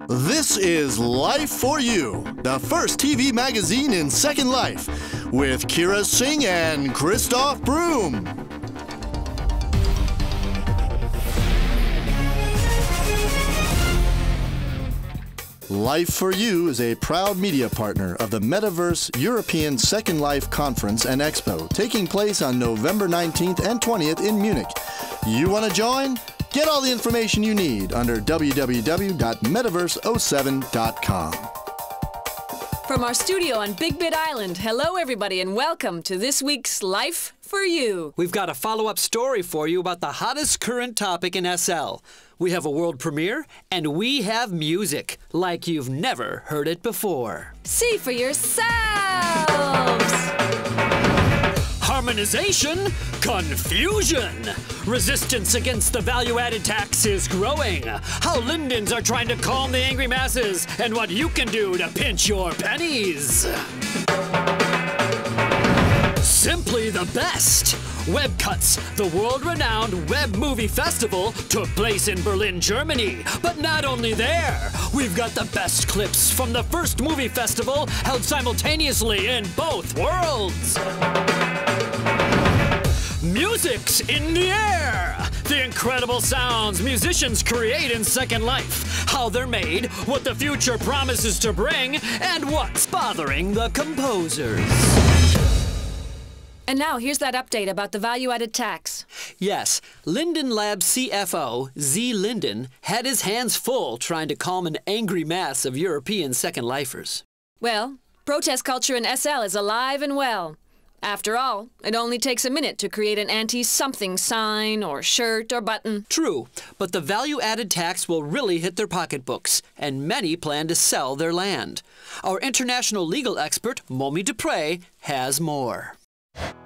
This is Life for You, the first TV magazine in Second Life, with Kira Singh and Christoph Broom. Life for You is a proud media partner of the Metaverse European Second Life Conference and Expo, taking place on November 19th and 20th in Munich. You want to join? Get all the information you need under www.metaverse07.com. From our studio on Big Bit Island, hello everybody and welcome to this week's Life for You. We've got a follow-up story for you about the hottest current topic in SL. We have a world premiere, and we have music like you've never heard it before. See for yourselves! Harmonization, confusion. Resistance against the value-added tax is growing. How Lindens are trying to calm the angry masses, and what you can do to pinch your pennies. Simply the best. Web Cuts, the world-renowned web movie festival, took place in Berlin, Germany. But not only there, we've got the best clips from the first movie festival held simultaneously in both worlds. Music's in the air! The incredible sounds musicians create in Second Life, how they're made, what the future promises to bring, and what's bothering the composers. And now, here's that update about the value-added tax. Yes, Linden Labs CFO, Z. Linden, had his hands full trying to calm an angry mass of European Second Lifers. Well, protest culture in SL is alive and well. After all, it only takes a minute to create an anti-something sign or shirt or button. True, but the value-added tax will really hit their pocketbooks, and many plan to sell their land. Our international legal expert, Momi Dupre, has more.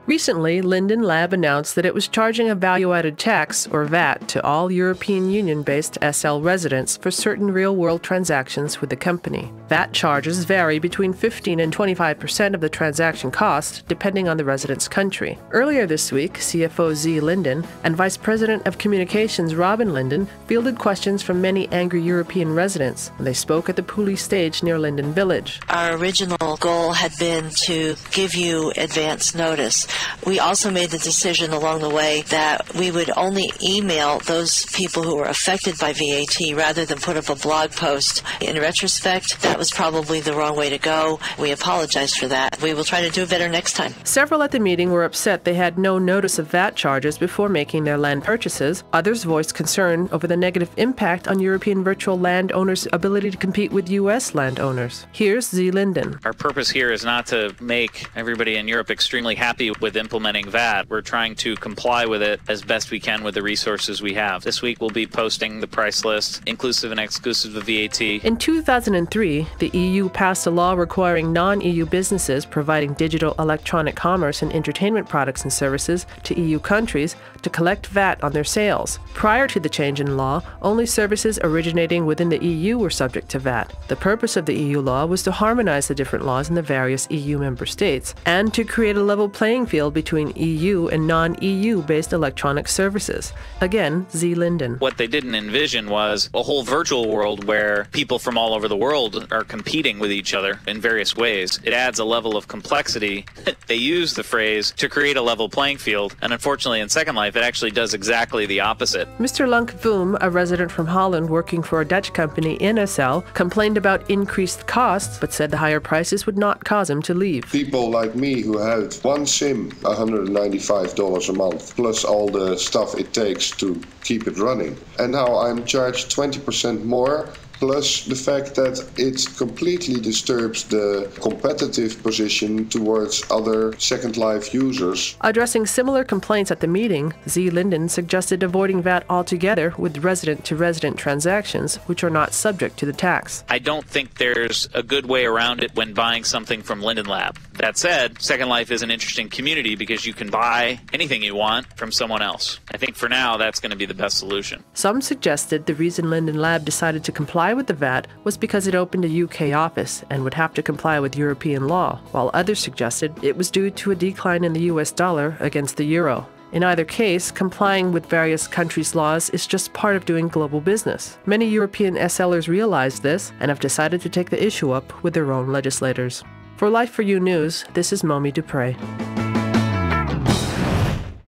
Recently, Linden Lab announced that it was charging a value-added tax, or VAT, to all European Union-based SL residents for certain real-world transactions with the company. VAT charges vary between 15% and 25% of the transaction cost, depending on the resident's country. Earlier this week, CFO Z. Linden and Vice President of Communications Robin Linden fielded questions from many angry European residents when they spoke at the Puli stage near Linden Village. Our original goal had been to give you advance notice. We also made the decision along the way that we would only email those people who were affected by VAT rather than put up a blog post. In retrospect, that was probably the wrong way to go. We apologize for that. We will try to do it better next time. Several at the meeting were upset they had no notice of VAT charges before making their land purchases. Others voiced concern over the negative impact on European virtual landowners' ability to compete with U.S. landowners. Here's Z. Linden. Our purpose here is not to make everybody in Europe extremely happy with implementing VAT. We're trying to comply with it as best we can with the resources we have. This week we'll be posting the price list, inclusive and exclusive of VAT. In 2003, the EU passed a law requiring non-EU businesses providing digital electronic commerce and entertainment products and services to EU countries to collect VAT on their sales. Prior to the change in law, only services originating within the EU were subject to VAT. The purpose of the EU law was to harmonize the different laws in the various EU member states and to create a level playing field between EU and non-EU based electronic services. Again, Z. Linden. What they didn't envision was a whole virtual world where people from all over the world are competing with each other in various ways. It adds a level of complexity. They use the phrase to create a level playing field, and unfortunately in Second Life it actually does exactly the opposite. Mr. Lunk Voom, a resident from Holland working for a Dutch company in SL, complained about increased costs but said the higher prices would not cause him to leave. People like me who had one SIM, $195 a month, plus all the stuff it takes to keep it running. And now I'm charged 20% more, plus the fact that it completely disturbs the competitive position towards other Second Life users. Addressing similar complaints at the meeting, Z. Linden suggested avoiding VAT altogether with resident-to-resident transactions, which are not subject to the tax. I don't think there's a good way around it when buying something from Linden Lab. That said, Second Life is an interesting community because you can buy anything you want from someone else. I think for now that's going to be the best solution. Some suggested the reason Linden Lab decided to comply with the VAT was because it opened a UK office and would have to comply with European law, while others suggested it was due to a decline in the US dollar against the euro. In either case, complying with various countries' laws is just part of doing global business. Many European SLers realize this and have decided to take the issue up with their own legislators. For Life for You News, this is Momi Dupre.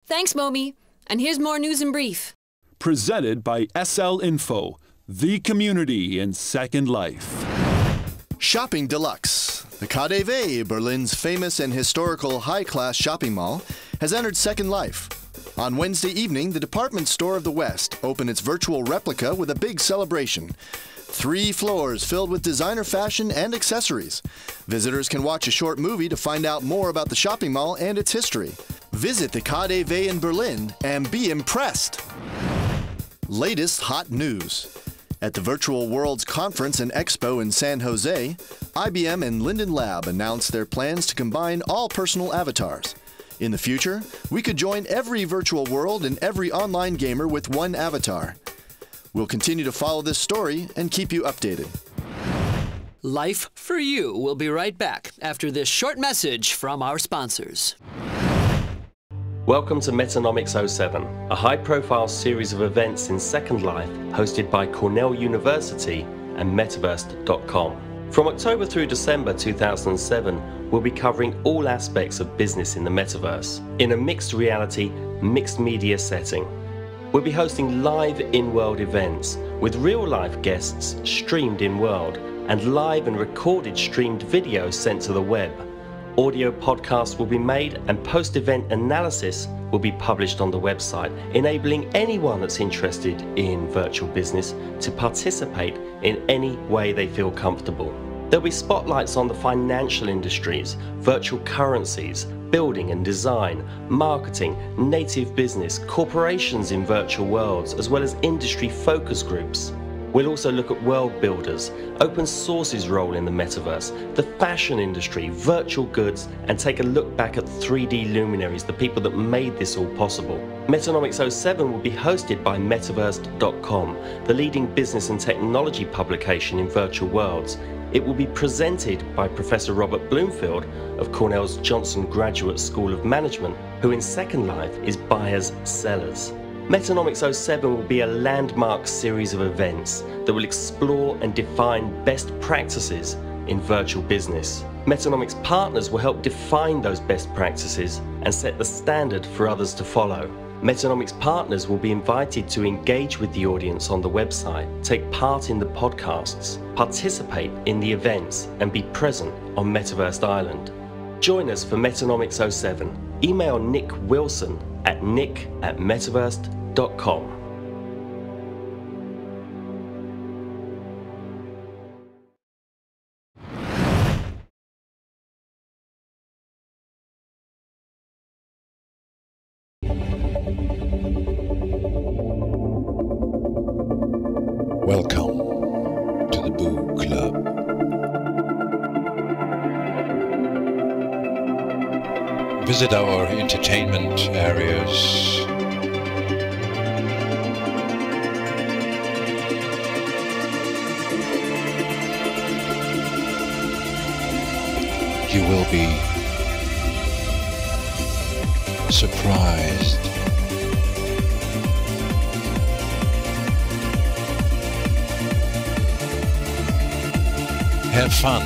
Thanks, Momi. And here's more news in brief. Presented by SL Info, the community in Second Life. Shopping Deluxe. The KaDeWe, Berlin's famous and historical high-class shopping mall, has entered Second Life. On Wednesday evening, the department store of the West opened its virtual replica with a big celebration. 3 floors filled with designer fashion and accessories. Visitors can watch a short movie to find out more about the shopping mall and its history. Visit the KaDeWe in Berlin and be impressed. Latest hot news. At the Virtual Worlds Conference and Expo in San Jose, IBM and Linden Lab announced their plans to combine all personal avatars. In the future, we could join every virtual world and every online gamer with one avatar. We'll continue to follow this story and keep you updated. Life for You will be right back after this short message from our sponsors. Welcome to Metanomics 07, a high-profile series of events in Second Life hosted by Cornell University and Metaverse.com. From October through December 2007, we'll be covering all aspects of business in the Metaverse in a mixed reality, mixed media setting. We'll be hosting live in-world events with real-life guests streamed in-world and live and recorded streamed videos sent to the web. Audio podcasts will be made and post-event analysis will be published on the website, enabling anyone that's interested in virtual business to participate in any way they feel comfortable. There'll be spotlights on the financial industries, virtual currencies, building and design, marketing, native business, corporations in virtual worlds, as well as industry focus groups. We'll also look at world builders, open source's role in the metaverse, the fashion industry, virtual goods, and take a look back at 3D luminaries, the people that made this all possible. Metanomics 07 will be hosted by Metaverse.com, the leading business and technology publication in virtual worlds. It will be presented by Professor Robert Bloomfield of Cornell's Johnson Graduate School of Management, who in Second Life is buyers, sellers. Metanomics 07 will be a landmark series of events that will explore and define best practices in virtual business. Metanomics partners will help define those best practices and set the standard for others to follow. Metanomics partners will be invited to engage with the audience on the website, take part in the podcasts, participate in the events, and be present on Metaverse Island. Join us for Metanomics 07. Email Nick Wilson at nick@metaverse.com. Welcome to the Boo Club. Visit our entertainment areas. You will be surprised. Have fun.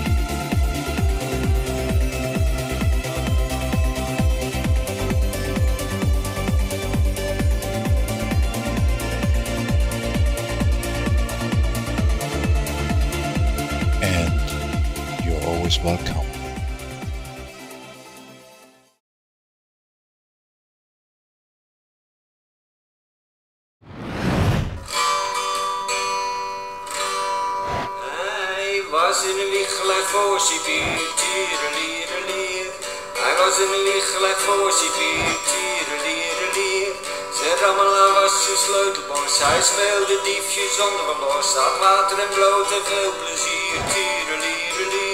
And you're always welcome. was in een wieg gelegd voor Sibier, tierenlierelier. Hij was in een wieg gelegd voor Sibier, tierenlierelier. Zijn rammela was zijn sleutelbos, hij speelde diefjes onder een bos. Had water en brood en veel plezier, tierenlierelier.